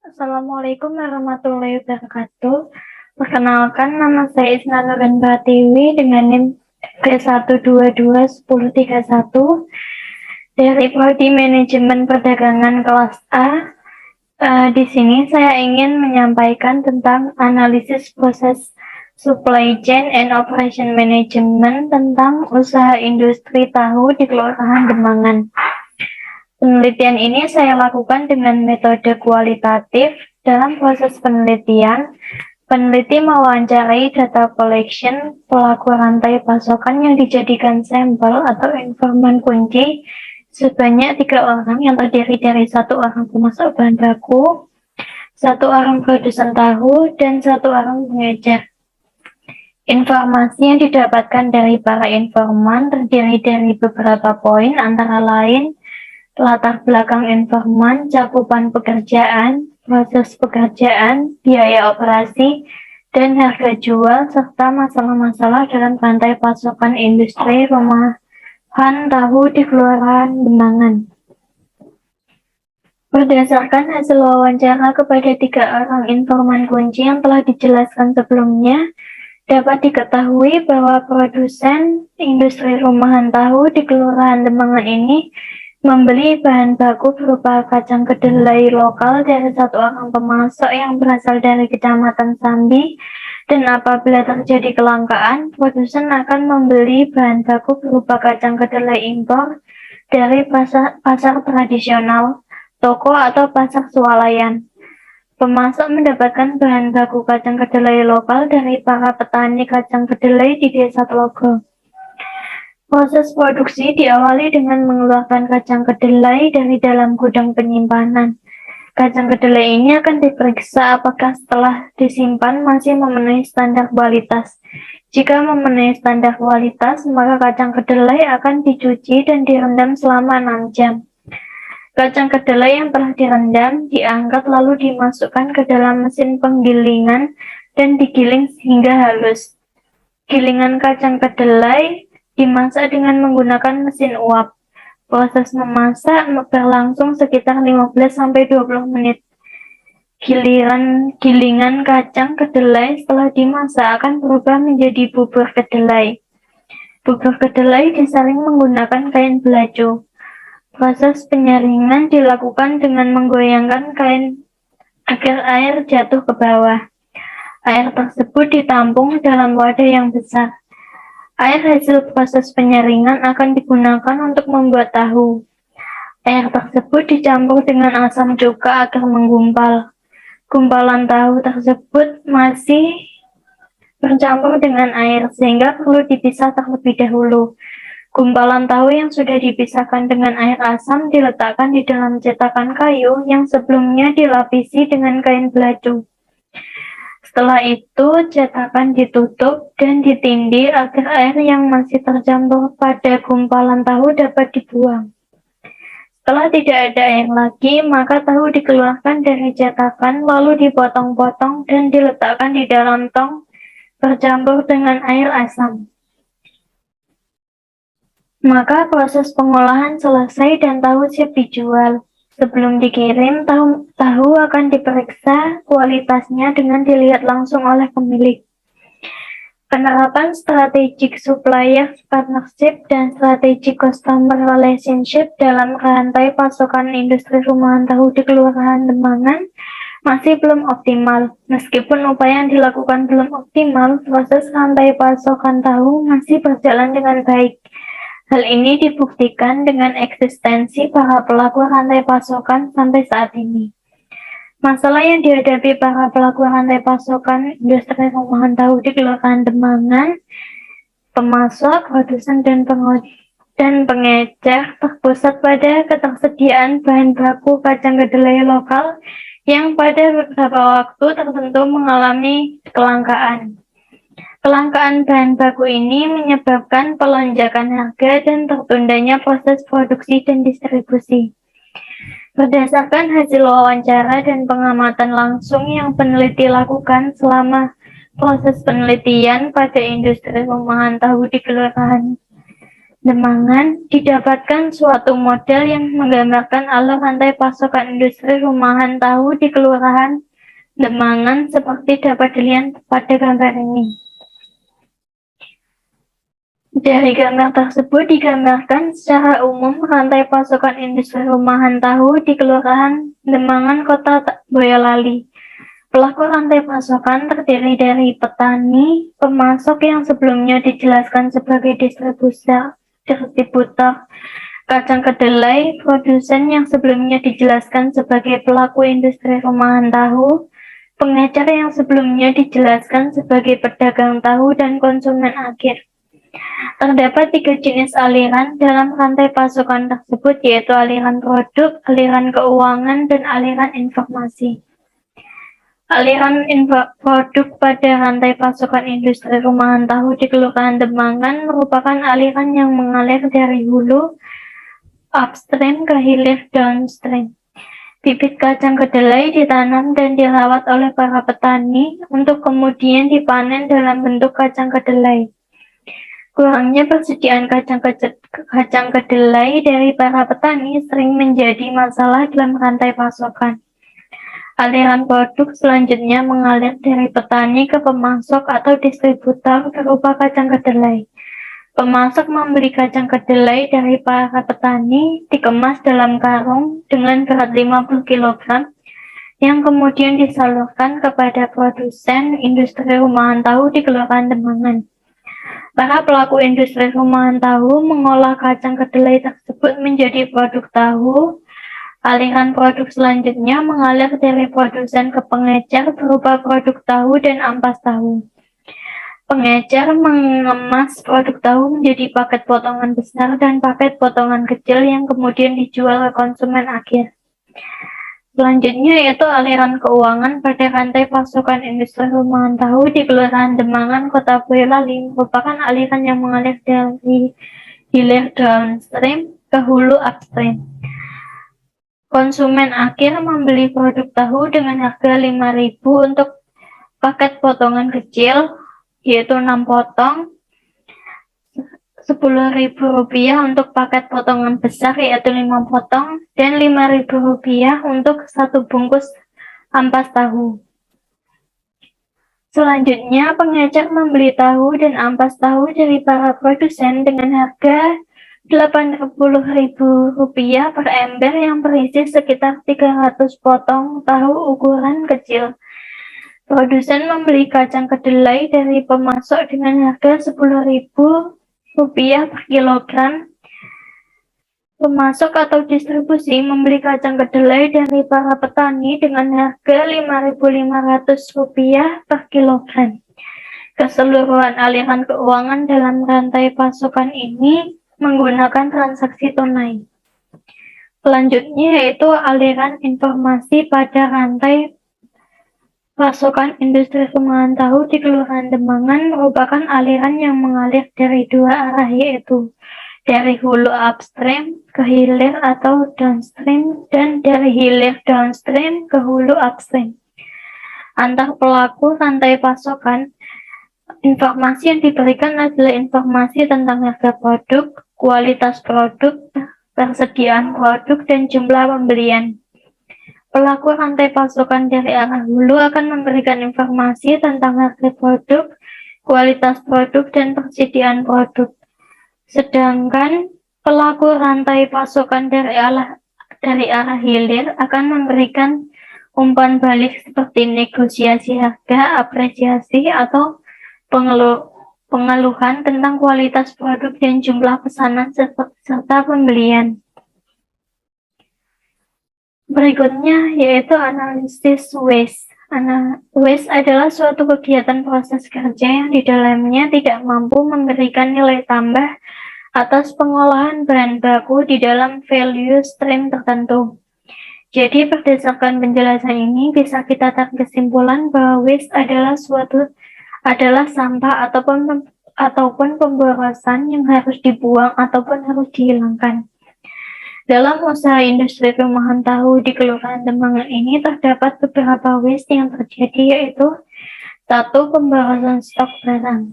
Assalamualaikum warahmatullahi wabarakatuh. Perkenalkan, nama saya Isna Nuran Pratiwi dengan NIM B1221031 dari Prodi Manajemen Perdagangan kelas A. Di sini saya ingin menyampaikan tentang analisis proses supply chain and operation management tentang usaha industri tahu di Kelurahan Demangan. Penelitian ini saya lakukan dengan metode kualitatif. Dalam proses penelitian, peneliti mewawancarai data collection pelaku rantai pasokan yang dijadikan sampel atau informan kunci sebanyak 3 orang yang terdiri dari 1 orang pemasok bahan baku, 1 orang produsen tahu, dan 1 orang pengecer. Informasi yang didapatkan dari para informan terdiri dari beberapa poin, antara lain latar belakang informan, cakupan pekerjaan, proses pekerjaan, biaya operasi, dan harga jual, serta masalah-masalah dalam rantai pasokan industri rumahan tahu di Kelurahan Demangan. Berdasarkan hasil wawancara kepada 3 orang informan kunci yang telah dijelaskan sebelumnya, dapat diketahui bahwa produsen industri rumahan tahu di Kelurahan Demangan ini membeli bahan baku berupa kacang kedelai lokal dari 1 orang pemasok yang berasal dari Kecamatan Sambi, dan apabila terjadi kelangkaan, produsen akan membeli bahan baku berupa kacang kedelai impor dari pasar tradisional, toko atau pasar swalayan. Pemasok mendapatkan bahan baku kacang kedelai lokal dari para petani kacang kedelai di Desa Tlogo. Proses produksi diawali dengan mengeluarkan kacang kedelai dari dalam gudang penyimpanan. Kacang kedelai ini akan diperiksa apakah setelah disimpan masih memenuhi standar kualitas. Jika memenuhi standar kualitas, maka kacang kedelai akan dicuci dan direndam selama 6 jam. Kacang kedelai yang telah direndam diangkat lalu dimasukkan ke dalam mesin penggilingan dan digiling hingga halus. Gilingan kacang kedelai dimasak dengan menggunakan mesin uap. Proses memasak berlangsung sekitar 15-20 menit. Gilingan kacang kedelai setelah dimasak akan berubah menjadi bubur kedelai. Bubur kedelai disaring menggunakan kain belacu. Proses penyaringan dilakukan dengan menggoyangkan kain agar air jatuh ke bawah. Air tersebut ditampung dalam wadah yang besar. Air hasil proses penyaringan akan digunakan untuk membuat tahu. Air tersebut dicampur dengan asam cuka agar menggumpal. Gumpalan tahu tersebut masih bercampur dengan air sehingga perlu dipisah terlebih dahulu. Gumpalan tahu yang sudah dipisahkan dengan air asam diletakkan di dalam cetakan kayu yang sebelumnya dilapisi dengan kain belacu. Setelah itu, cetakan ditutup dan ditindih agar air yang masih tercampur pada gumpalan tahu dapat dibuang. Setelah tidak ada air lagi, maka tahu dikeluarkan dari cetakan lalu dipotong-potong dan diletakkan di dalam tong bercampur dengan air asam. Maka proses pengolahan selesai dan tahu siap dijual. Sebelum dikirim, tahu akan diperiksa kualitasnya dengan dilihat langsung oleh pemilik. Penerapan strategic supplier partnership dan strategic customer relationship dalam rantai pasokan industri rumahan tahu di Kelurahan Demangan masih belum optimal. Meskipun upaya yang dilakukan belum optimal, proses rantai pasokan tahu masih berjalan dengan baik. Hal ini dibuktikan dengan eksistensi para pelaku rantai pasokan sampai saat ini. Masalah yang dihadapi para pelaku rantai pasokan industri rumahan tahu di Kelurahan Demangan, pemasok, produsen, dan pengecer terpusat pada ketersediaan bahan baku kacang kedelai lokal yang pada beberapa waktu tertentu mengalami kelangkaan. Kelangkaan bahan baku ini menyebabkan pelonjakan harga dan tertundanya proses produksi dan distribusi. Berdasarkan hasil wawancara dan pengamatan langsung yang peneliti lakukan selama proses penelitian pada industri rumahan tahu di Kelurahan Demangan didapatkan suatu model yang menggambarkan alur rantai pasokan industri rumahan tahu di Kelurahan Demangan seperti dapat dilihat pada gambar ini. Dari gambar tersebut digambarkan secara umum rantai pasokan industri rumahan tahu di Kelurahan Demangan, Kota Boyolali. Pelaku rantai pasokan terdiri dari petani, pemasok yang sebelumnya dijelaskan sebagai distributor kacang kedelai, produsen yang sebelumnya dijelaskan sebagai pelaku industri rumahan tahu, pengecer yang sebelumnya dijelaskan sebagai pedagang tahu, dan konsumen akhir. Terdapat 3 jenis aliran dalam rantai pasokan tersebut, yaitu aliran produk, aliran keuangan, dan aliran informasi. Aliran produk pada rantai pasokan industri rumahan tahu di Kelurahan Demangan merupakan aliran yang mengalir dari hulu upstream ke hilir downstream. Bibit kacang kedelai ditanam dan dirawat oleh para petani untuk kemudian dipanen dalam bentuk kacang kedelai. Kurangnya persediaan kacang kedelai dari para petani sering menjadi masalah dalam rantai pasokan. Aliran produk selanjutnya mengalir dari petani ke pemasok atau distributor berupa kacang kedelai. Pemasok membeli kacang kedelai dari para petani, dikemas dalam karung dengan berat 50 kg, yang kemudian disalurkan kepada produsen industri rumahan tahu di Kelurahan Demangan. Para pelaku industri rumahan tahu mengolah kacang kedelai tersebut menjadi produk tahu. Aliran produk selanjutnya mengalir dari produsen ke pengecer berupa produk tahu dan ampas tahu. Pengecer mengemas produk tahu menjadi paket potongan besar dan paket potongan kecil yang kemudian dijual ke konsumen akhir. Selanjutnya yaitu aliran keuangan pada rantai pasokan industri rumahan tahu di Kelurahan Demangan, Kota Boyolali merupakan aliran yang mengalir dari hilir downstream ke hulu upstream. Konsumen akhir membeli produk tahu dengan harga Rp5.000 untuk paket potongan kecil, yaitu 6 potong, Rp10.000 untuk paket potongan besar, yaitu 5 potong, dan Rp5.000 untuk 1 bungkus ampas tahu. Selanjutnya, pengecer membeli tahu dan ampas tahu dari para produsen dengan harga Rp80.000 per ember yang berisi sekitar 300 potong tahu ukuran kecil. Produsen membeli kacang kedelai dari pemasok dengan harga Rp10.000 per kilogram. Pemasok atau distribusi membeli kacang kedelai dari para petani dengan harga Rp5.500 per kilogram. Keseluruhan aliran keuangan dalam rantai pasokan ini menggunakan transaksi tunai. Selanjutnya yaitu aliran informasi pada rantai pasokan industri rumahan tahu di Kelurahan Demangan merupakan aliran yang mengalir dari 2 arah, yaitu dari hulu upstream ke hilir atau downstream dan dari hilir downstream ke hulu upstream. Antar pelaku rantai pasokan, informasi yang diberikan adalah informasi tentang harga produk, kualitas produk, persediaan produk, dan jumlah pembelian. Pelaku rantai pasokan dari arah hulu akan memberikan informasi tentang harga produk, kualitas produk, dan persediaan produk. Sedangkan pelaku rantai pasokan dari arah hilir akan memberikan umpan balik seperti negosiasi harga, apresiasi, atau pengeluhan tentang kualitas produk dan jumlah pesanan serta pembelian. Berikutnya yaitu analisis waste. Waste adalah suatu kegiatan proses kerja yang di dalamnya tidak mampu memberikan nilai tambah atas pengolahan bahan baku di dalam value stream tertentu. Jadi berdasarkan penjelasan ini bisa kita tarik kesimpulan bahwa waste adalah sampah ataupun pemborosan yang harus dibuang ataupun harus dihilangkan. Dalam usaha industri rumahan tahu di Kelurahan Demangan ini terdapat beberapa waste yang terjadi, yaitu 1. Pemborosan stok barang.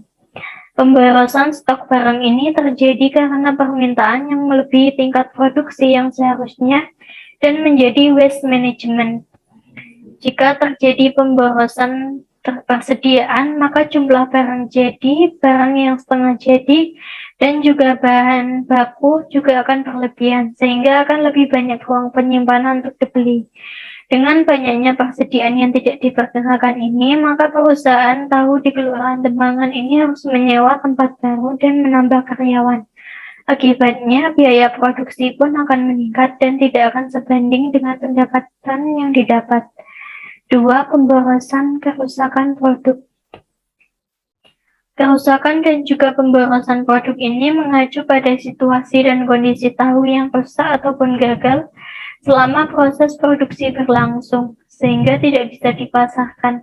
Pemborosan stok barang ini terjadi karena permintaan yang melebihi tingkat produksi yang seharusnya dan menjadi waste management. Jika terjadi pemborosan persediaan, maka jumlah barang jadi, barang yang setengah jadi, dan juga bahan baku juga akan berlebihan, sehingga akan lebih banyak ruang penyimpanan untuk dibeli. Dengan banyaknya persediaan yang tidak diperkirakan ini, maka perusahaan tahu di Kelurahan Dembangan ini harus menyewa tempat baru dan menambah karyawan. Akibatnya, biaya produksi pun akan meningkat dan tidak akan sebanding dengan pendapatan yang didapat. 2. Pemborosan kerusakan produk. Kerusakan dan juga pemborosan produk ini mengacu pada situasi dan kondisi tahu yang rusak ataupun gagal selama proses produksi berlangsung, sehingga tidak bisa dipasarkan.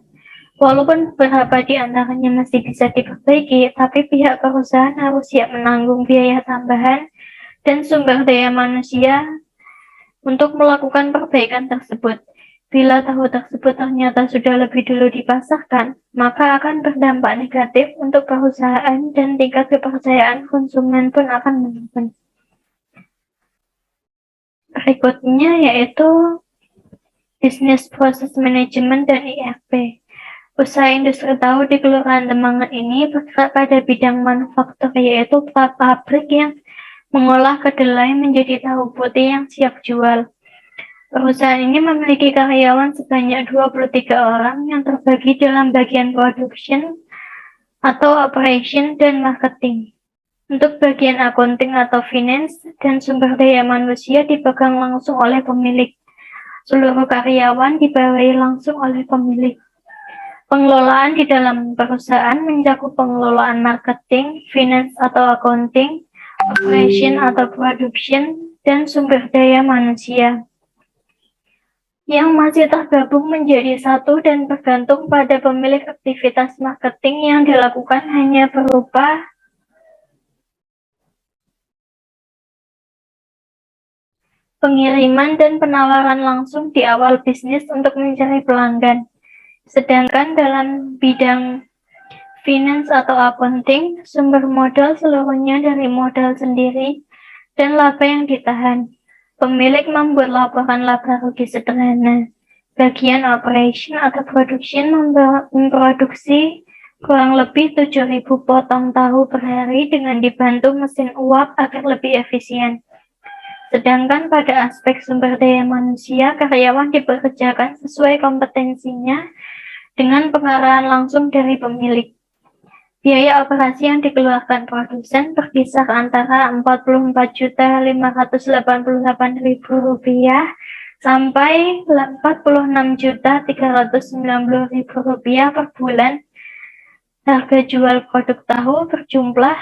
Walaupun beberapa di antaranya masih bisa diperbaiki, tapi pihak perusahaan harus siap menanggung biaya tambahan dan sumber daya manusia untuk melakukan perbaikan tersebut. Bila tahu tersebut ternyata sudah lebih dulu dipasarkan, maka akan berdampak negatif untuk perusahaan dan tingkat kepercayaan konsumen pun akan menurun. Berikutnya yaitu Business Process Management dan ERP. Usaha industri tahu di Kelurahan Dembangan ini bergerak pada bidang manufaktur, yaitu pabrik yang mengolah kedelai menjadi tahu putih yang siap jual. Perusahaan ini memiliki karyawan sebanyak 23 orang yang terbagi dalam bagian production atau operation dan marketing. Untuk bagian accounting atau finance dan sumber daya manusia dipegang langsung oleh pemilik. Seluruh karyawan dibawahi langsung oleh pemilik. Pengelolaan di dalam perusahaan mencakup pengelolaan marketing, finance atau accounting, operation atau production, dan sumber daya manusia yang masih tergabung menjadi satu dan bergantung pada pemilik. Aktivitas marketing yang dilakukan hanya berupa pengiriman dan penawaran langsung di awal bisnis untuk mencari pelanggan. Sedangkan dalam bidang finance atau accounting, sumber modal seluruhnya dari modal sendiri dan laba yang ditahan. Pemilik membuat laporan laba rugi sederhana. Bagian operation atau production memproduksi kurang lebih 7.000 potong tahu per hari dengan dibantu mesin uap agar lebih efisien. Sedangkan pada aspek sumber daya manusia, karyawan dipekerjakan sesuai kompetensinya dengan pengarahan langsung dari pemilik. Biaya operasi yang dikeluarkan produsen berkisar antara Rp44.588.000 sampai Rp46.390.000 per bulan. Harga jual produk tahu berjumlah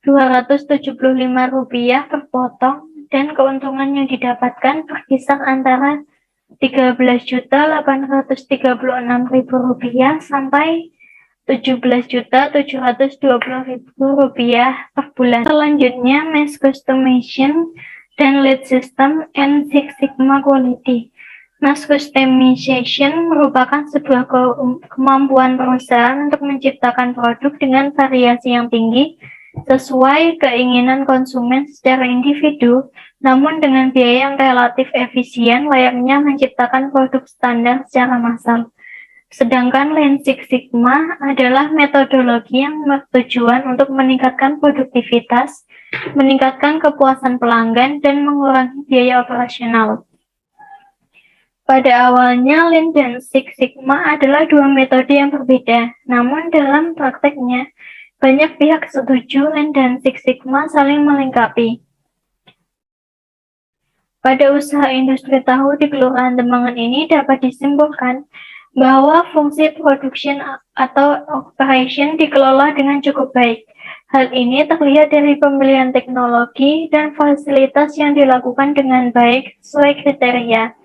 Rp275 per potong dan keuntungan yang didapatkan berkisar antara Rp13.836.000 sampai Rp17.720.000 per bulan. Selanjutnya, Mass Customization dan Lead System and Six Sigma Quality. Mass Customization merupakan sebuah kemampuan perusahaan untuk menciptakan produk dengan variasi yang tinggi sesuai keinginan konsumen secara individu, namun dengan biaya yang relatif efisien, layaknya menciptakan produk standar secara massal. Sedangkan Lean Six Sigma adalah metodologi yang bertujuan untuk meningkatkan produktivitas, meningkatkan kepuasan pelanggan, dan mengurangi biaya operasional. Pada awalnya, Lean dan Six Sigma adalah dua metode yang berbeda, namun dalam prakteknya, banyak pihak setuju Lean dan Six Sigma saling melengkapi. Pada usaha industri tahu di Kelurahan Dembangan ini dapat disimpulkan bahwa fungsi production atau operation dikelola dengan cukup baik. Hal ini terlihat dari pemilihan teknologi dan fasilitas yang dilakukan dengan baik sesuai kriteria.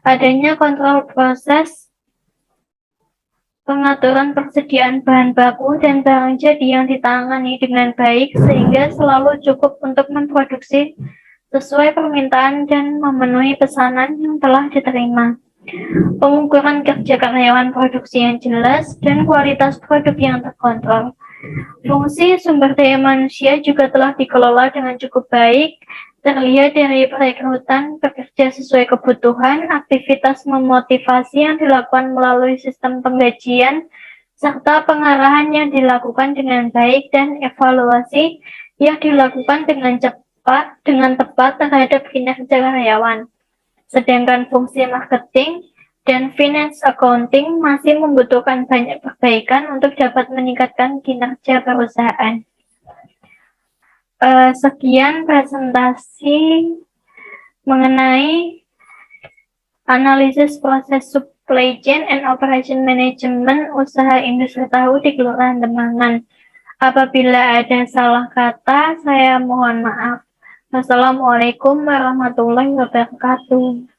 Adanya kontrol proses, pengaturan persediaan bahan baku dan barang jadi yang ditangani dengan baik sehingga selalu cukup untuk memproduksi sesuai permintaan dan memenuhi pesanan yang telah diterima. Pengukuran kerja karyawan produksi yang jelas dan kualitas produk yang terkontrol. Fungsi sumber daya manusia juga telah dikelola dengan cukup baik, terlihat dari perekrutan pekerja sesuai kebutuhan, aktivitas memotivasi yang dilakukan melalui sistem penggajian, serta pengarahan yang dilakukan dengan baik dan evaluasi yang dilakukan dengan tepat terhadap kinerja karyawan. Sedangkan fungsi marketing dan finance accounting masih membutuhkan banyak perbaikan untuk dapat meningkatkan kinerja perusahaan. Sekian presentasi mengenai analisis proses supply chain and operation management usaha industri tahu di Kelurahan Demangan. Apabila ada salah kata, saya mohon maaf. Wassalamualaikum warahmatullahi wabarakatuh.